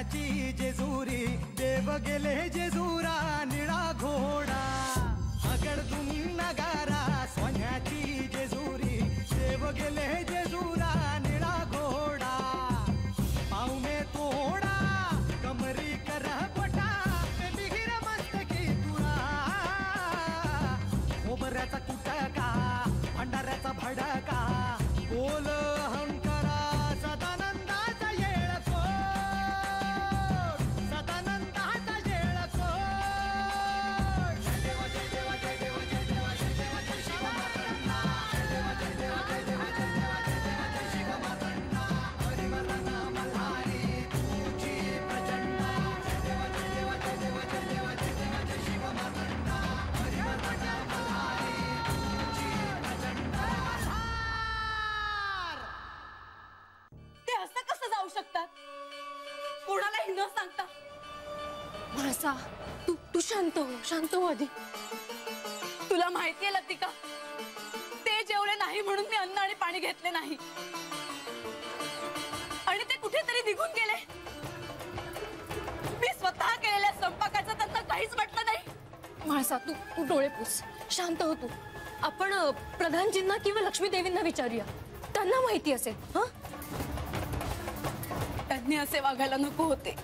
सोन्याची जेजुरी देव गेले जेजुरा निळा घोडा अगडदुम नगारा सोन्याची जेजुरी देव गेले जेजुरा निळा घोडा पावमे तोडा कमरी कर पटा मिहिर मस्तकी तुळा खोबऱ्याचा कुटका भंडाऱ्याचा भडका बोल अहंकारा सदानंदाचा येळको सदानंदाचा येळको जय देव जय देव जय देव जय देव जय देव जय शिव मातंडा जय देव जय देव जय देव जय देव जय देव जय शिव मातंडा हरिवरना मल्हारी तुझी प्रचंड जय देव जय देव जय देव जय देव जय देव जय शिव मातंडा हरिवरना मल्हारी तुझी प्रचंड ते असं कसं जाऊ शकतात कोणालाही न सांगता म्हाळसा तू शांत हो आधी तुला माहितीये लतिका ते जेवले नाही म्हणून मी अन्न आणि पाणी घेतले नाही आणि ते कुठेतरी निघून गेले मी स्वतः केलेल्या स्वयंपाकाचं त्यांना काहीच वाटलं नाही म्हाळसा तू डोळे पुस शांत हो तू आपण प्रधानजींना किंवा लक्ष्मी देवींना विचारूया त्यांना माहिती असेल हा त्यांनी असे वागायला नको होते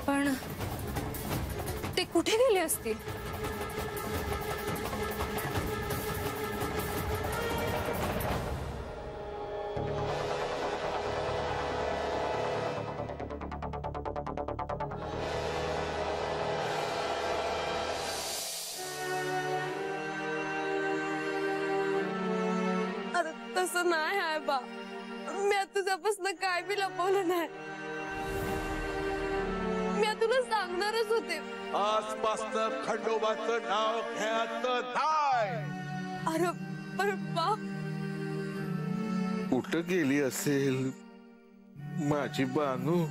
पण ते कुठे गेले असतील अरे तसं नाही आहे बा मी तुझ्यापासून काय बी लपवलं नाही मी तुला सांगणारच होते आजपासून खंडोबाचं नाव घ्यायचं नाही अरे पण बा कुठं गेली असेल माझी बानू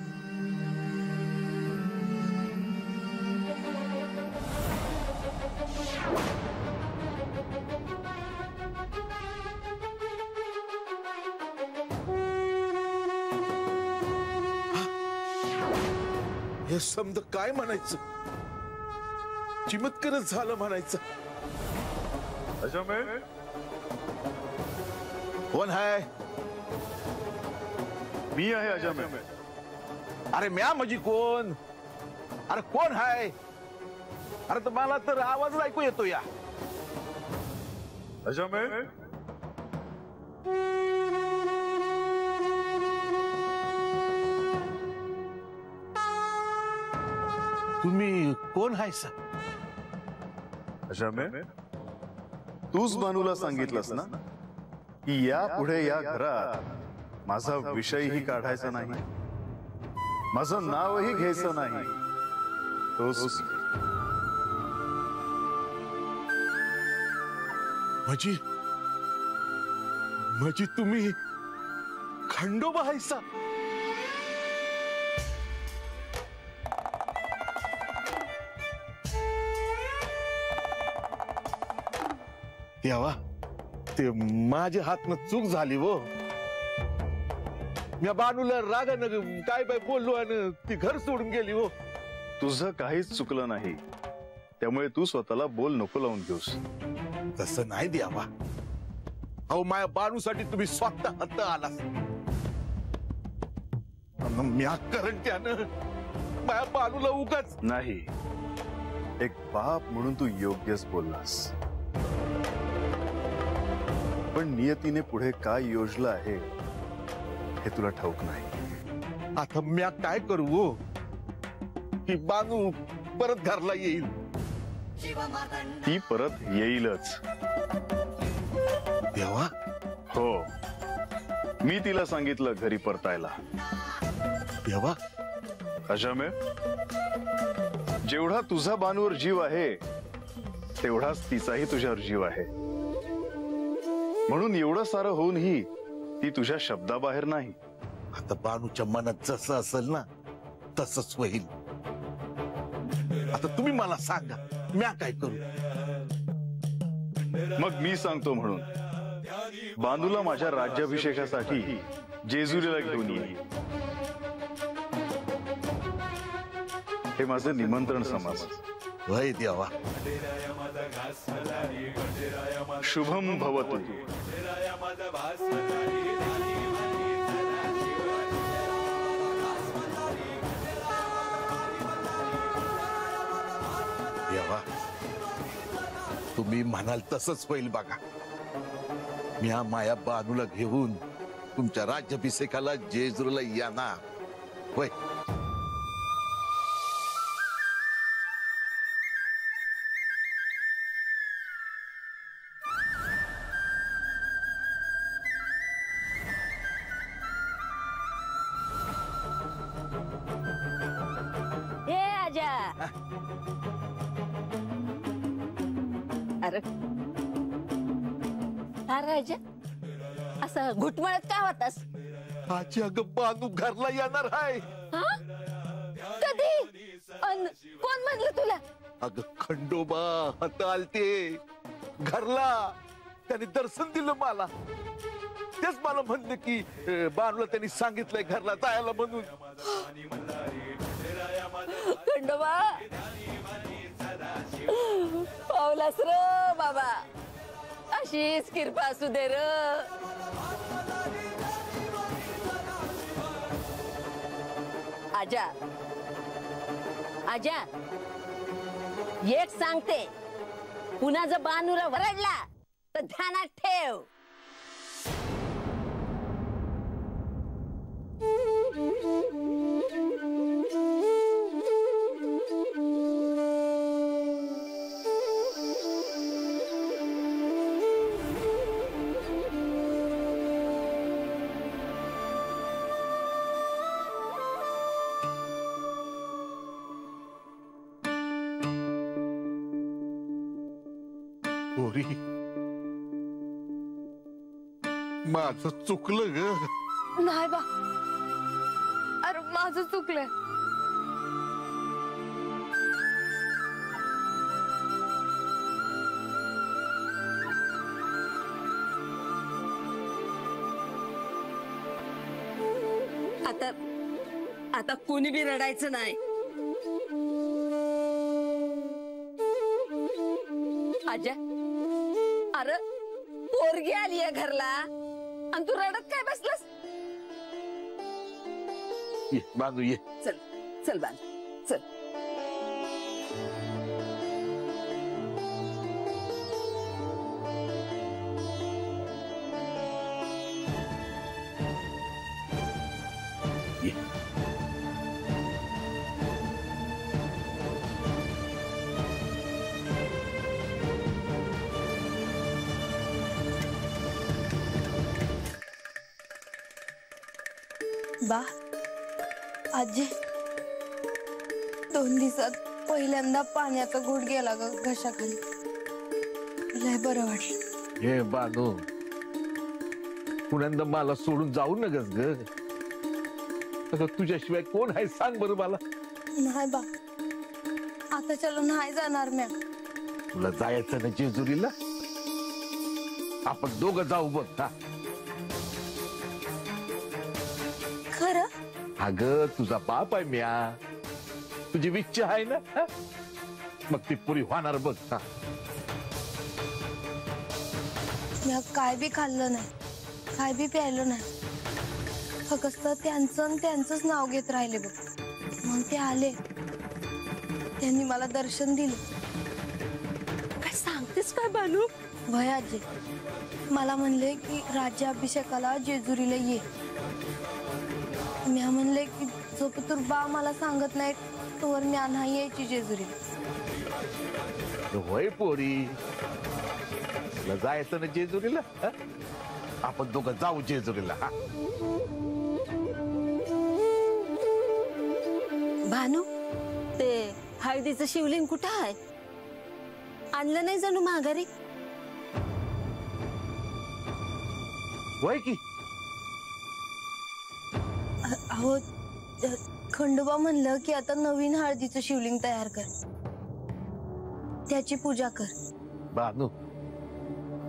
हे समज काय म्हणायचं चिमत्कारच झालं म्हणायचं कोण आहे मी आहे अजय अरे म्या म्हणजे कोण अरे कोण आहे अरे तर मला तर आवाज ऐकू येतो या अजय तुम्ही कोण आहे सर अजय तूच बानूला सांगितलंस ना की या पुढे या घरात माझा विषयही काढायचा नाही माझं नावही घ्यायचं नाही तोच म्हणजे तुम्ही खंडोबा आहेसा यावा ते माझ्या हातनं चूक झाली वो मी बानूला रागानं काय बाय बोललो आणि ती घर सोडून गेली हो तुझं काहीच चुकलं नाही त्यामुळे तू स्वतःला बोल नको लावून घेऊस तसं नाही द्यावा अहो माझ्या बानूसाठी तुम्ही स्वतः हात आलास म्या करंट्यानं माझ्या बानूला उगाच नाही एक बाप म्हणून तू योग्यच बोललास पण नियतीने पुढे काय योजलं आहे हे तुला ठाऊक नाही आता म्या काय करू हो ही बानू परत घरला येईल ती परत येईलच देवा हो मी तिला सांगितलं घरी परतायला देवा अजय जेवढा तुझा बानूवर जीव आहे तेवढाच तिचाही तुझ्यावर जीव आहे म्हणून एवढं सारं होऊनही ती तुझ्या शब्दाबाहेर नाही आता बानूच्या मनात जसं असेल ना तसंच होईल आता तुम्ही मला सांगा म्या काय करू मग मी सांगतो म्हणून बानूला माझ्या राज्याभिषेकासाठी जेजुरीला घेऊन ये. हे माझं निमंत्रण समज. वय देवा. शुभम भवतु. देवा, तुम्ही म्हणाल तसंच होईल बघा. मी हा माया बानूला घेऊन तुमच्या राज्याभिषेकाला जेजुरीला येणार. होय. हे आजा. अरे राजा असं घुटमळत का होतास? आजी अगं बानू घरला येणार आहे. कधी? कोण म्हणलं तुला? अगं खंडोबा आता आलते घरला. त्यांनी दर्शन दिलं मला. तेच मला म्हणलं की बानूला त्यांनी सांगितलंय घरला जायला म्हणून. खंडोबा पावलास र बाबा. अशीच कृपा असू दे र. आजा आजा एक सांगते, पुन्हा जर बानूला वरडला तर ध्यानात ठेव. पोरी, माझं चुकलं ग. नाही बा. अरे माझं चुकलंय. आता आता कोणी बी रडायचं नाही. आजा अरे पोरगी आली आहे घरला आणि तू रडत काय बसलास? ये बानू ये. चल चल बान चल. ये. बा आजी 2 दिवसात पहिल्यांदा पाण्याचा घोट गेला ग घशाखाली. लय बरं वाटलं. हे बानू, पुण्यांदा मला सोडून जाऊ नगस ग. अगं तुझ्याशिवाय कोण आहे सांग बरं मला. नाही बा, आता चलो नाही जाणार म्या. तुला जायचं ना जेजुरीला? आपण दोघं जाऊ बघ. हा खरं? अगं तुझा बाप आहे म्या. तुझी इच्छा आहे ना? हा? मग ती पुरी होणार बघ. हा म्या काय बी खाल्लं नाही, काय बी प्यायलं नाही. फक्त त्यांचंच नाव घेत राहिले बघ. मग ते आले, त्यांनी मला दर्शन दिले. काय सांगतेस काय बानू? वय आजी, मला म्हणले की राज्याभिषेकाला जेजुरीला ये. म्या म्हणले की जोपर्यंत बा मला सांगत नाही तोवर म्या नाही यायची जेजुरीला. होय पोरी, तुला जायचं ना जेजुरीला? हा? आपण दोघं जाऊ जेजुरीला. हा भानू, ते हळदीचं शिवलिंग कुठं आहे? आणलं नाही जणू माघारी? होय की. अहो खंडोबा म्हणलं की आता नवीन हळदीचं शिवलिंग तयार कर, त्याची पूजा कर. बानू,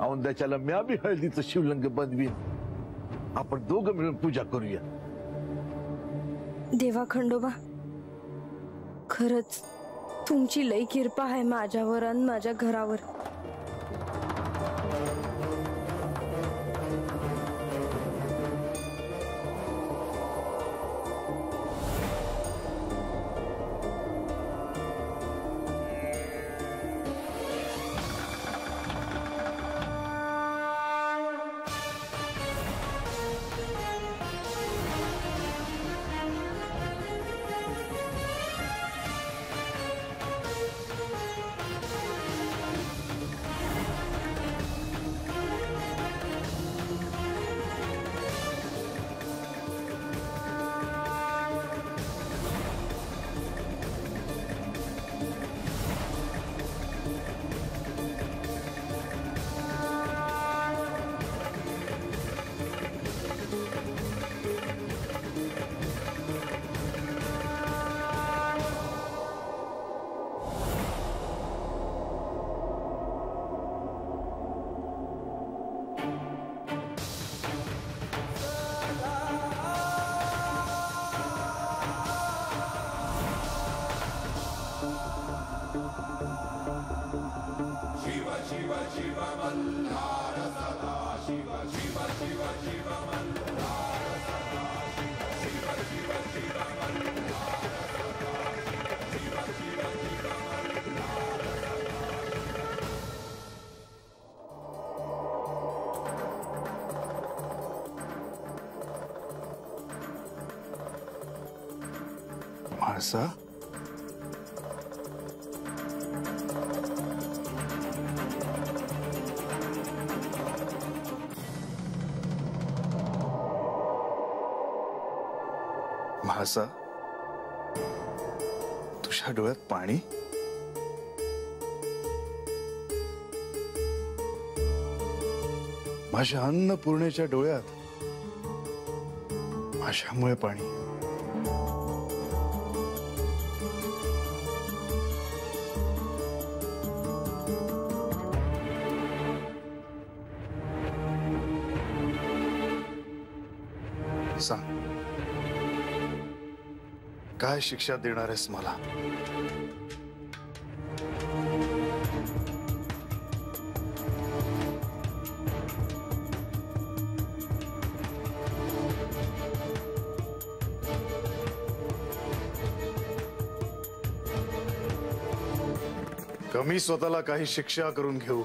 औंद्याच्याला म्या बी हळदीचं शिवलिंग बनवीन. आपण दोघं मिळून पूजा करूया. देवा खंडोबा, खरंच तुमची लई कृपा आहे माझ्यावर आणि माझ्या घरावर. म्हाळसा, म्हाळसा, तुझ्या डोळ्यात पाणी? माझ्या अन्नपूर्णेच्या डोळ्यात माझ्यामुळे पाणी. सांग, काय शिक्षा देणार आहेस मला? कमी स्वतःला काही शिक्षा करून घेऊ.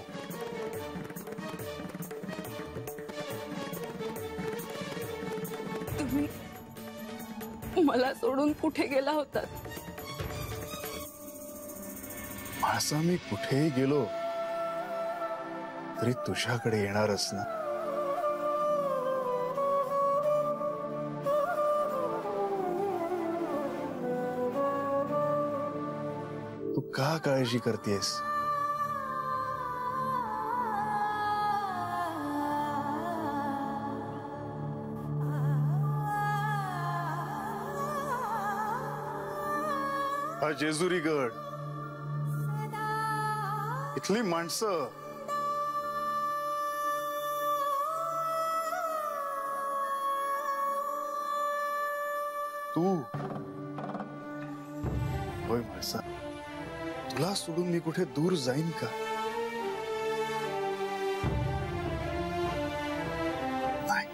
तुम्ही मला सोडून कुठे गेला होतात? म्हाळसा, मी कुठेही गेलो तरी तुझ्याकडे येणारच ना. तू का काळजी करतेस? हा जेजुरी गड, इथली माणसं, तू. होय म्हाळसा, तुला सोडून मी कुठे दूर जाईन का? नाही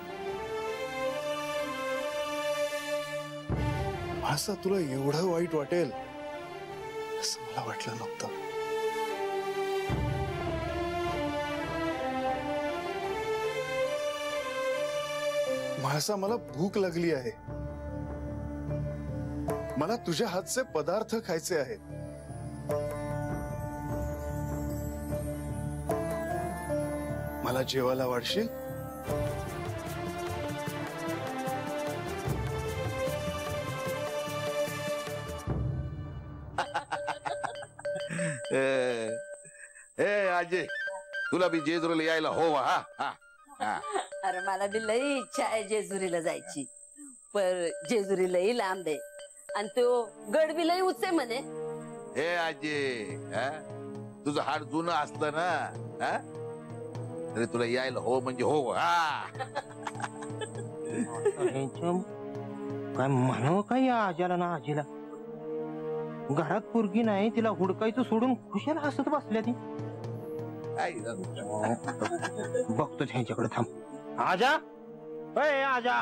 म्हाळसा, तुला एवढं वाईट वाटेल असं मला वाटलं नव्हतं. म्हाळसा, मला भूक लागली आहे. मला तुझ्या हातचे पदार्थ खायचे आहेत. मला जेवायला वाढशील? ए अजय, तुला बी जेजुरीला यायला हो? हा हा हा. अरे मला बी लई इच्छा आहे जेजुरीला जायची, पर जेजुरी लई लांब आहे आणि तो गड बी लई उंच आहे म्हणे. हे अजय, तुझं हाड जुनं असलं ना, तरी तुला यायला हो म्हणजे हो. हा काय म्हणावं काय या आजीला ना आजीला. घरात पोरगी नाही तिला हुडकायचं सोडून खुशाला हसत बसल्या ती. बघतो ह्यांच्याकडे थांब. आजा अय आजा.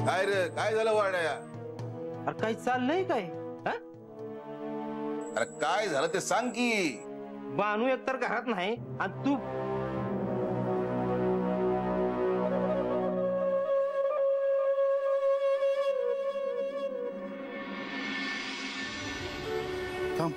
काय रे काय झालं वाड्या? अरे काही चाललंय काय? अरे काय झालं ते सांग की. बानू एकतर घरात नाही आणि तू थांब.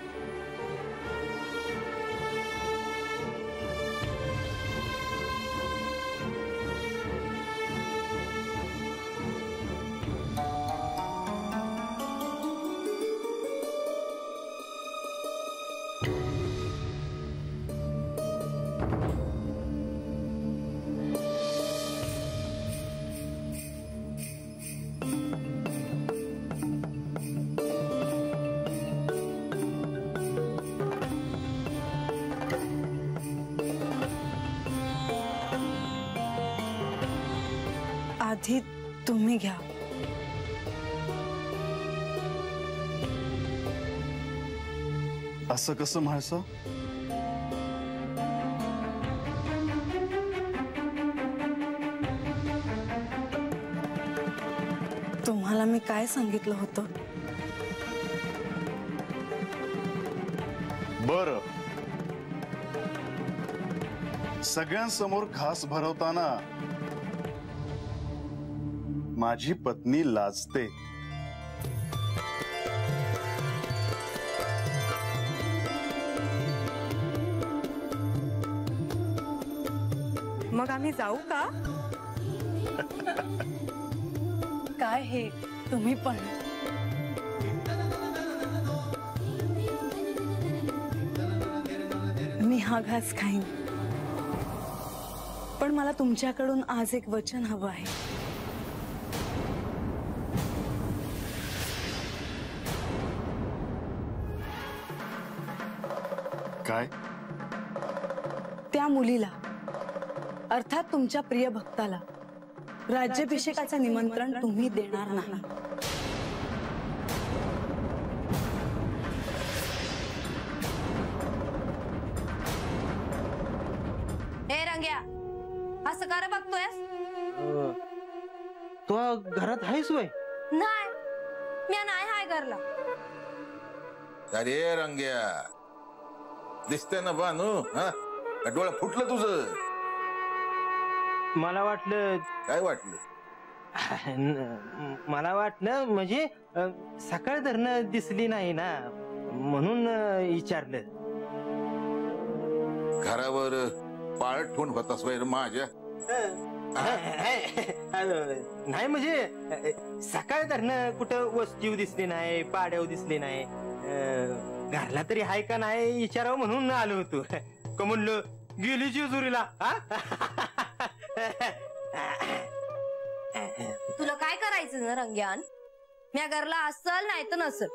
आधी तुम्ही घ्या. असं कसं म्हाळसा? तुम्हाला मी काय सांगितलं होतं? बर, सगळ्यांसमोर खास भरवताना माझी पत्नी लाजते. मग आम्ही जाऊ का? काय हे तुम्ही पण. मी हा घास खाईन, पण मला तुमच्याकडून आज एक वचन हवं आहे. काय? त्या मुलीला अर्थात तुमच्या प्रिय भक्ताला राज्याभिषेकाचं निमंत्रण तुम्ही देणार नाही. हे रंग्या, असं का रे बघतोयस? तो घरात आहेस वय? नाही, मी नाही हाय घरला. अरे रंग्या, दिसतंय ना बानू? हा, डोळं फुटलं तुझं? मला वाटलं. काय वाटलं? मला वाटलं म्हणजे सकाळ धरणं दिसली नाही ना म्हणून विचारलं. घरावर पाळत ठेवून होतास वैर माझ्या? नाही म्हणजे सकाळ धरणं कुठं वस्तीव दिसली नाही, पाड्याव दिसली नाही. घरला तरी हाय का नाही विचारावं म्हणून आलो होतो. का म्हणलं गेली जेजुरीला. तुला काय करायचं ना रंग्यान? म्या घरला असल नाही तर नसल,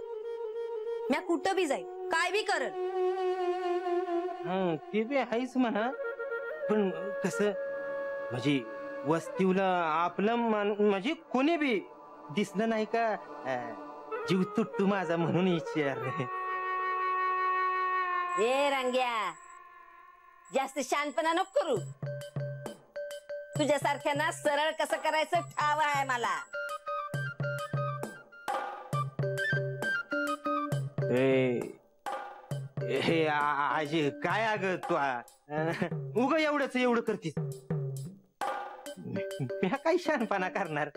म्या कुठं बी जाईल, काय बी करल. ते बी आहेच म्हणा, पण कसं म्हणजे वस्तीवला आपलं म्हणजे कोणी बी दिसलं नाही का जीव तुटतो माझा म्हणून विचार. ए रंग्या, जास्त शानपणा नको करू. तुझ्यासारख्यांना सरळ कसं करायचं ठाव आहे मला. हे आजी काय अग तू उग एवढं करतीस. मी काय शानपणा करणार?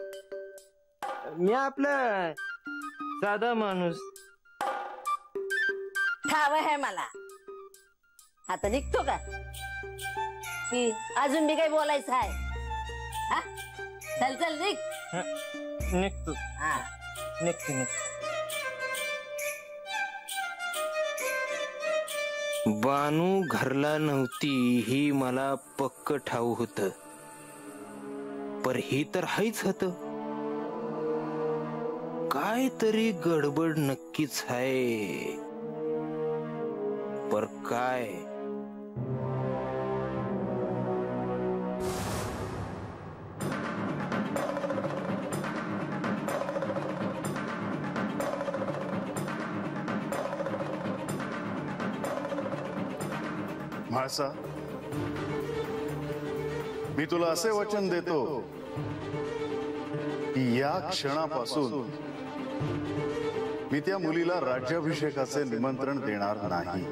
मी आपलं साधा माणूस. ठाव आहे मला. आता निघतो का? की अजून बी काही बोलायचं आहे? हा, चल चल निघ. निघतो. हा, निघतो. बानू घरला नव्हती ही मला पक्क ठाऊ होत, पर हे तर हायच होत. काय तरी गडबड नक्कीच आहे, पर काय? म्हाळसा, मी तुला असे वचन देतो की या क्षणापासून मी त्या मुलीला राज्याभिषेकाचे निमंत्रण देणार नाही.